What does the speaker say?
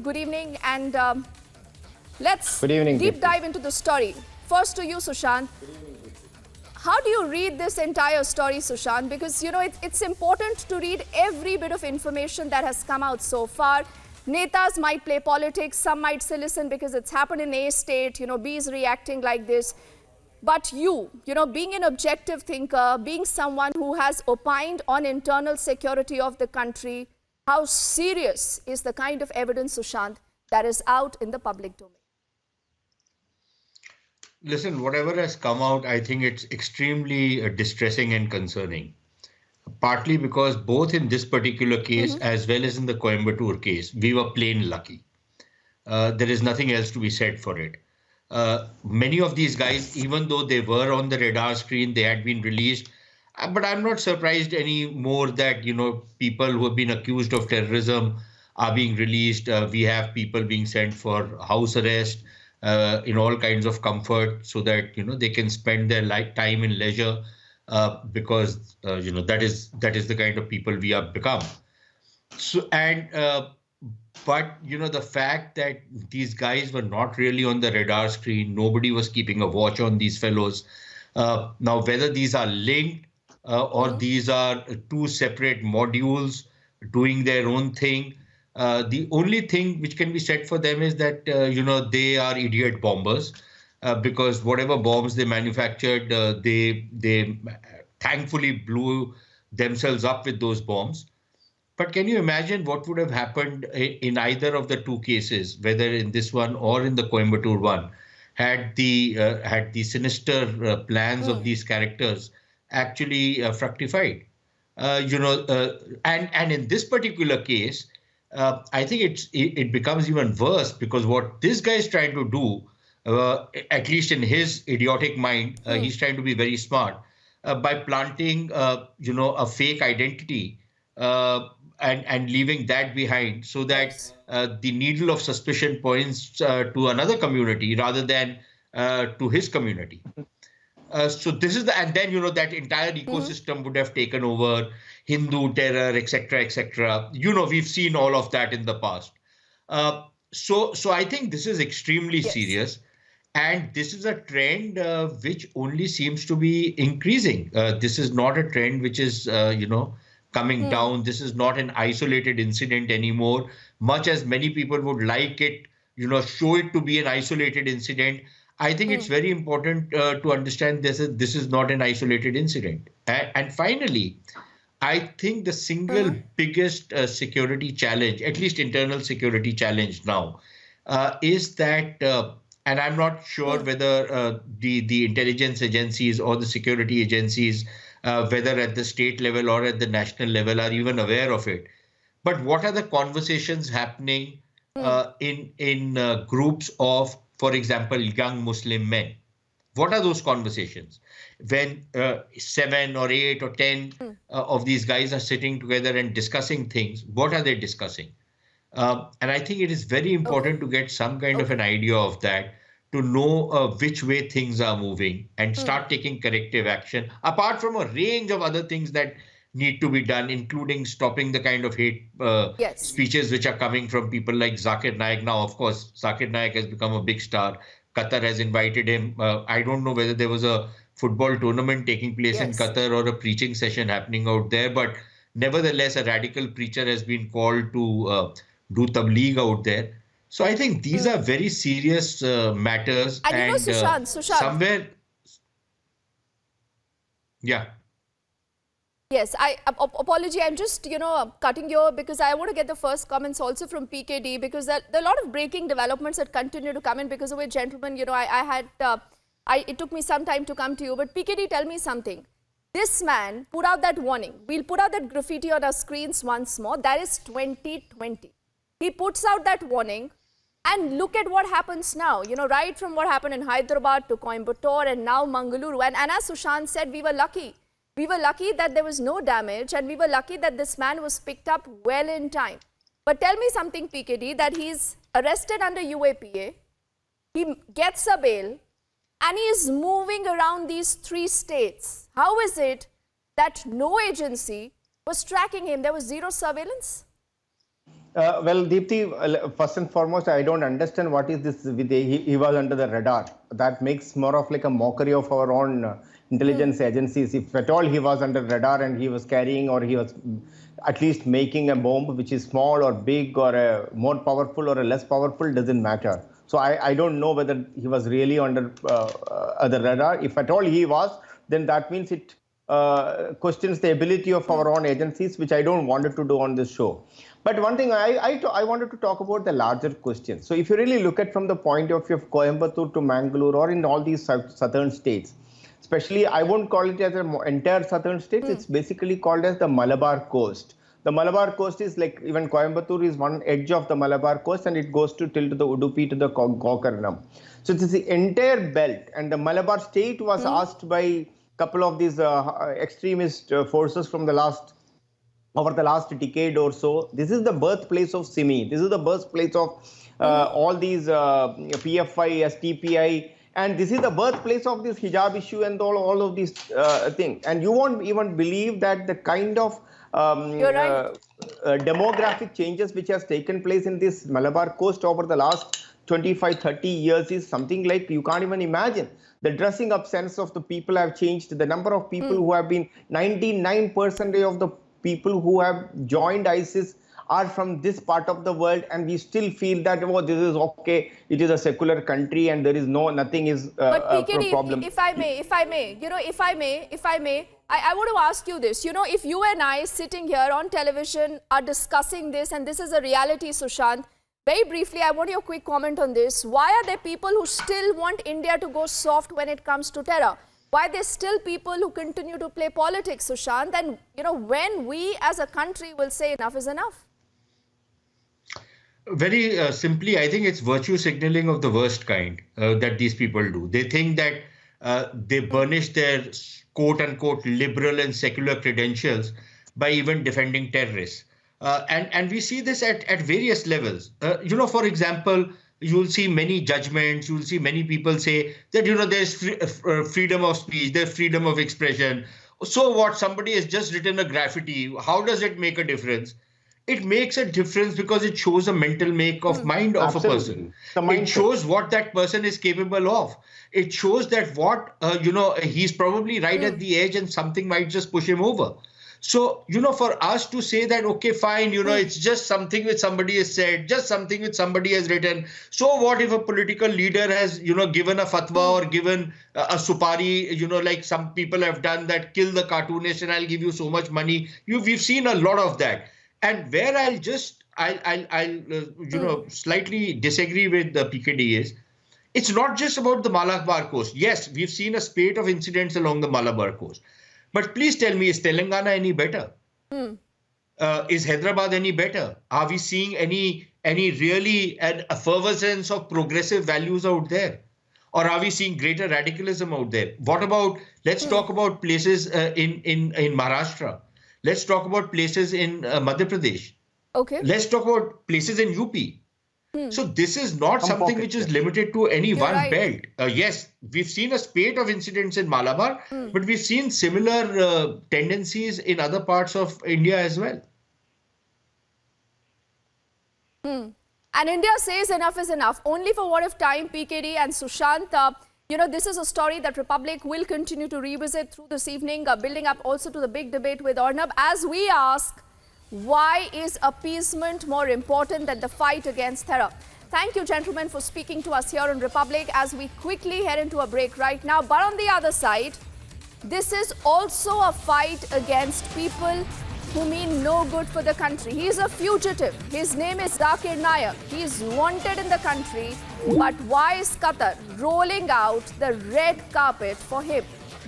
good evening, and let's Good evening, deep Deepti. dive into the story. First to you, Sushant. How do you read this entire story, Sushant? Because, you know, it's important to read every bit of information that has come out so far. Netas might play politics. Some might say, listen, because it's happened in A state, you know, B is reacting like this. But you know, being an objective thinker, being someone who has opined on internal security of the country, how serious is the kind of evidence, Sushant, that is out in the public domain? Listen, whatever has come out, I think it's extremely distressing and concerning. Partly because both in this particular case as well as in the Coimbatore case, we were plain lucky. There is nothing else to be said for it. Many of these guys, even though they were on the radar screen, they had been released. But I'm not surprised anymore that, you know, people who have been accused of terrorism are being released. We have people being sent for house arrest in all kinds of comfort so that, you know, they can spend their time in leisure because, you know, that is the kind of people we have become. So, but you know, the fact that these guys were not really on the radar screen, nobody was keeping a watch on these fellows. Now, whether these are linked or these are two separate modules doing their own thing, the only thing which can be said for them is that you know, they are idiot bombers because whatever bombs they manufactured, they thankfully blew themselves up with those bombs. But can you imagine what would have happened in either of the two cases, whether in this one or in the Coimbatore one, had the sinister plans of these characters actually fructified? You know, and in this particular case, I think it becomes even worse because what this guy is trying to do, at least in his idiotic mind, he's trying to be very smart by planting, you know, a fake identity. And leaving that behind so that Yes. the needle of suspicion points to another community rather than to his community. So this is and then, you know, that entire ecosystem would have taken over, Hindu terror, etc., etc. You know, we've seen all of that in the past. So I think this is extremely Yes. serious. And this is a trend which only seems to be increasing. This is not a trend which is, you know, coming down. This is not an isolated incident anymore, much as many people would like it, you know, show it to be an isolated incident. I think it's very important to understand this is not an isolated incident. And finally, I think the single biggest security challenge, at least internal security challenge now, is that, and I'm not sure whether the intelligence agencies or the security agencies, whether at the state level or at the national level, are even aware of it. But what are the conversations happening in groups of, for example, young Muslim men? What are those conversations? When 7 or 8 or 10 of these guys are sitting together and discussing things, what are they discussing? And I think it is very important to get some kind of an idea of that, to know which way things are moving and start taking corrective action, apart from a range of other things that need to be done, including stopping the kind of hate Yes. speeches which are coming from people like Zakir Naik. Now, of course, Zakir Naik has become a big star. Qatar has invited him. I don't know whether there was a football tournament taking place in Yes. Qatar or a preaching session happening out there, but nevertheless, a radical preacher has been called to do tabligh out there. So I think these are very serious matters, And you know, and Sushant, somewhere, yeah. yes, apology. I'm just, you know, cutting you because I want to get the first comments also from PKD, because there are a lot of breaking developments that continue to come in because of which, gentlemen, you know, it took me some time to come to you. But PKD, tell me something. This man put out that warning. We'll put out that graffiti on our screens once more. That is 2020. He puts out that warning. And look at what happens now, you know, right from what happened in Hyderabad to Coimbatore and now Mangaluru. And as Sushant said, we were lucky. We were lucky that there was no damage, and we were lucky that this man was picked up well in time. But tell me something, PKD, that he's arrested under UAPA, he gets a bail, and he is moving around these 3 states. How is it that no agency was tracking him? There was zero surveillance? Well, Deepthi, first and foremost, I don't understand what is this with he was under the radar. That makes more of like a mockery of our own intelligence agencies. If at all he was under radar and he was carrying or he was at least making a bomb which is small or big or more powerful or less powerful, doesn't matter. So I don't know whether he was really under the radar. If at all he was, then that means it questions the ability of our own agencies, which I don't wanted to do on this show. But one thing I wanted to talk about the larger question. So if you really look at from the point of view of Coimbatore to Mangalore or in all these southern states, especially I won't call it as an entire southern states, it's basically called as the Malabar coast. The Malabar coast is like even Coimbatore is one edge of the Malabar coast and it goes to till to the Udupi to the Gokarnam. So this is the entire belt, and the Malabar state was asked by a couple of these extremist forces from the over the last decade or so. This is the birthplace of Simi. This is the birthplace of all these PFI, STPI, and this is the birthplace of this hijab issue and all of these things. And you won't even believe that the kind of You're right. demographic changes which has taken place in this Malabar coast over the last 25-30 years is something like you can't even imagine. The dressing up sense of the people have changed. The number of people who have been 99% of the people who have joined ISIS are from this part of the world, and we still feel that, oh, this is okay, it is a secular country and there is nothing is But a PKD, problem. if I may, you know, if I may, I want to ask you this. You know, if you and I sitting here on television are discussing this, and this is a reality, Sushant, very briefly, I want your quick comment on this. Why are there people who still want India to go soft when it comes to terror? Why are there still people who continue to play politics, Sushant? And, you know, when we as a country will say enough is enough? Very simply, I think it's virtue signaling of the worst kind that these people do. They think that they burnish their quote-unquote liberal and secular credentials by even defending terrorists. And we see this at various levels. You know, for example, you'll see many judgments, you'll see many people say that, you know, there's freedom of speech, there's freedom of expression. So what, somebody has just written a graffiti, how does it make a difference? It makes a difference because it shows a mental make of mind of Absolutely. a person. It shows what that person is capable of. It shows that what, you know, he's probably right at the edge and something might just push him over. So, you know, for us to say that, okay, fine, you know, it's just something which somebody has said, just something which somebody has written. So what if a political leader has, you know, given a fatwa or given a supari, you know, like some people have done that, kill the cartoonist and I'll give you so much money. We've seen a lot of that. And where I'll you know, slightly disagree with the PKD is, it's not just about the Malabar coast. Yes, we've seen a spate of incidents along the Malabar coast. But please tell me, is Telangana any better? Is Hyderabad any better? Are we seeing any really an effervescence of progressive values out there? Or are we seeing greater radicalism out there? What about, let's talk about places in Maharashtra. Let's talk about places in Madhya Pradesh. Okay. Let's talk about places in UP. So this is not something which is limited to any one belt. Yes, we've seen a spate of incidents in Malabar, but we've seen similar tendencies in other parts of India as well. And India says enough is enough. Only for what if time, PKD and Sushant, you know, this is a story that Republic will continue to revisit through this evening, building up also to the big debate with Arnab, as we ask, why is appeasement more important than the fight against terror? Thank you, gentlemen, for speaking to us here on Republic as we quickly head into a break right now. But on the other side, this is also a fight against people who mean no good for the country. He is a fugitive. His name is Zakir Nayak. He is wanted in the country. But why is Qatar rolling out the red carpet for him?